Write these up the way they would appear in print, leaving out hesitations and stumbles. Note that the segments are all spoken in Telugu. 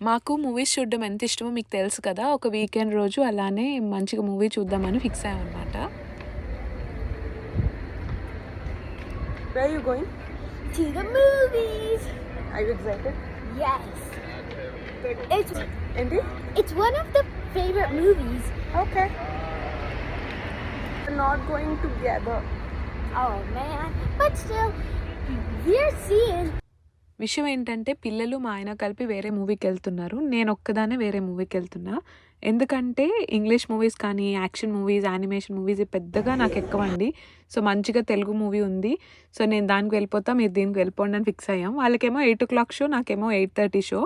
మాకు మూవీస్ చూడడం ఎంత ఇష్టమో మీకు తెలుసు కదా! ఒక వీకెండ్ రోజు అలానే మంచిగా మూవీ చూద్దామని fix అయ్యామనమాట. Where are you going? To the movies. Are you excited? Yes. Andy? It's one of the favorite movies. Okay. We're not going together. Oh man. But still, we're seeing. విషయం ఏంటంటే పిల్లలు మా ఆయన కలిపి వేరే మూవీకెళ్తున్నారు. నేనొక్కదాన్నే వేరే మూవీకెళ్తున్నా. ఎందుకంటే ఇంగ్లీష్ మూవీస్ కానీ, యాక్షన్ మూవీస్, యానిమేషన్ మూవీస్ పెద్దగా నాకెక్కవండి. సో, మంచిగా తెలుగు మూవీ ఉంది. సో, నేను దానికి వెళ్ళిపోతా, మీరు దీనికి వెళ్ళిపోండి అని ఫిక్స్ అయ్యాం. వాళ్ళకేమో 8:00 షో, నాకేమో 8:30 షో.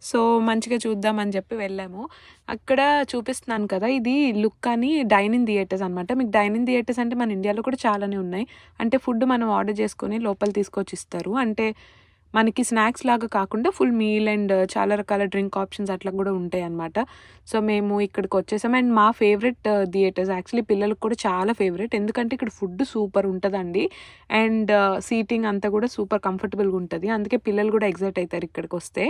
సో, మంచిగా చూద్దామని చెప్పి వెళ్ళాము. అక్కడ చూపిస్తున్నాను కదా! ఇది లుక్ అని డైనింగ్ థియేటర్స్ అనమాట. మీకు డైనింగ్ థియేటర్స్ అంటే మన ఇండియాలో కూడా చాలానే ఉన్నాయి. అంటే ఫుడ్ మనం ఆర్డర్ చేసుకొని లోపల తీసుకొచ్చి ఇస్తారు. అంటే మనకి స్నాక్స్ లాగా కాకుండా ఫుల్ మీల్ అండ్ చాలా రకాల డ్రింక్ ఆప్షన్స్ అట్లా కూడా ఉంటాయన్నమాట. సో, మేము ఇక్కడికి వచ్చేసాం. అండ్ మా ఫేవరెట్ థియేటర్స్ యాక్చువల్లీ పిల్లలకి కూడా చాలా ఫేవరెట్. ఎందుకంటే ఇక్కడ ఫుడ్ సూపర్ ఉంటుందండి. అండ్ సీటింగ్ అంతా కూడా సూపర్ కంఫర్టబుల్గా ఉంటుంది. అందుకే పిల్లలు కూడా ఎగ్జైట్ అవుతారు ఇక్కడికి వస్తే.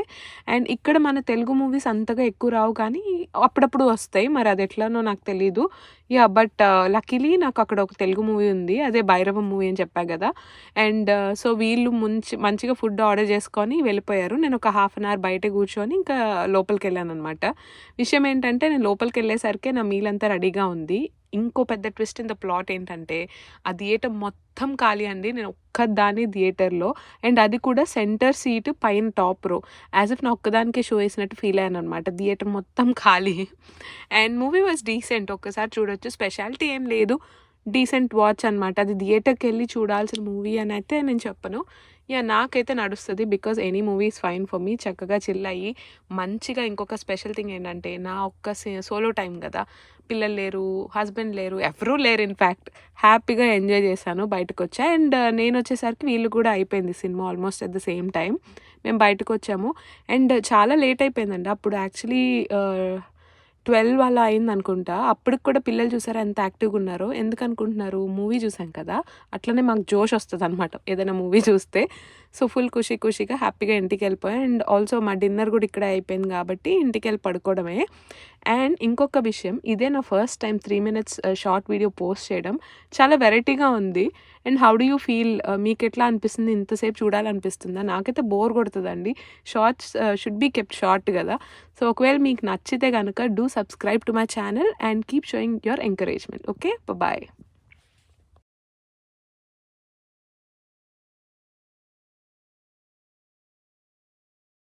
అండ్ ఇక్కడ మన తెలుగు మూవీస్ అంతగా ఎక్కువ రావు కానీ అప్పుడప్పుడు వస్తాయి. మరి అది ఎట్లానో నాకు తెలీదు. బట్ లక్కీలీ నాకు అక్కడ ఒక తెలుగు మూవీ ఉంది. అదే భైరవం మూవీ అని చెప్పా కదా! అండ్ సో, వీళ్ళు మంచిగా ఫుడ్ ఆర్డర్ చేసుకొని వెళ్ళిపోయారు. నేను ఒక హాఫ్ అన్ అవర్ బయట కూర్చొని ఇంకా లోపలికెళ్ళాననమాట. విషయం ఏంటంటే నేను లోపలికెళ్ళేసరికే నా మీల్ అంతా రెడీగా ఉంది. ఇంకో పెద్ద ట్విస్ట్ ఇన్ ద ప్లాట్ ఏంటంటే ఆ థియేటర్ మొత్తం ఖాళీ అండి. నేను ఒక్కదాన్ని థియేటర్లో. అండ్ అది కూడా సెంటర్ సీట్ పైన టాప్ రో. యాజ్ ఇఫ్ నా ఒక్కదానికే షో వేసినట్టు ఫీల్ అయ్యాను అనమాట. థియేటర్ మొత్తం ఖాళీ. And movie was decent. ఒక్కసారి చూడొచ్చు. స్పెషాలిటీ ఏం లేదు. డీసెంట్ వాచ్ అనమాట. అది థియేటర్‌కెళ్ళి చూడాల్సిన మూవీ అని అయితే నేను చెప్పను. నాకైతే నడుస్తది. Because any movie is fine for me. చక్కగా చిల్ అయ్యి మంచిగా ఇంకొక స్పెషల్ థింగ్ ఏంటంటే నా ఒక్క సోలో టైం కదా! పిల్లలు లేరు, హస్బెండ్ లేరు, ఎవరూ లేరు ఇన్‌ఫాక్ట్. హ్యాపీగా ఎంజాయ్ చేశాను. బయటకొచ్చా. అండ్ నేనొచ్చేసరికి వీళ్ళు కూడా అయిపోయింది cinema almost at the same time. మేము బయటకొచ్చాము. అండ్ చాలా లేట్ అయిపోయిందండి. అప్పుడు యాక్చువల్లీ 12 అలా అయిందనుకుంటా. అప్పటికి కూడా పిల్లలు చూసారా ఎంత యాక్టివ్‌గా ఉన్నారో. ఎందుకనుకుంటున్నారు? మూవీ చూసాం కదా! అట్లనే మాకు జోష్ వస్తదనమాట ఏదైనా మూవీ చూస్తే. సో, ఫుల్ ఖుషీగా హ్యాపీగా ఇంటికెళ్ళిపోయాం. అండ్ ఆల్సో మా డిన్నర్ కూడా ఇక్కడే అయిపోయింది కాబట్టి ఇంటికెళ్ళి పడుకోవడమే. అండ్ ఇంకొక విషయం, ఇదే నా first time 3 minutes short video post చేయడం. చాలా వెరైటీగా ఉంది. And how do you feel? మీకెట్లా అనిపిస్తుంది? ఇంతసేపు చూడాలనిపిస్తుందా? నాకైతే బోర్ కొడతదండి. Shorts should be kept short కదా! సో, ఒకవేళ మీకు నచ్చితే గనుక do subscribe to my channel and keep showing your encouragement. Okay. Bye.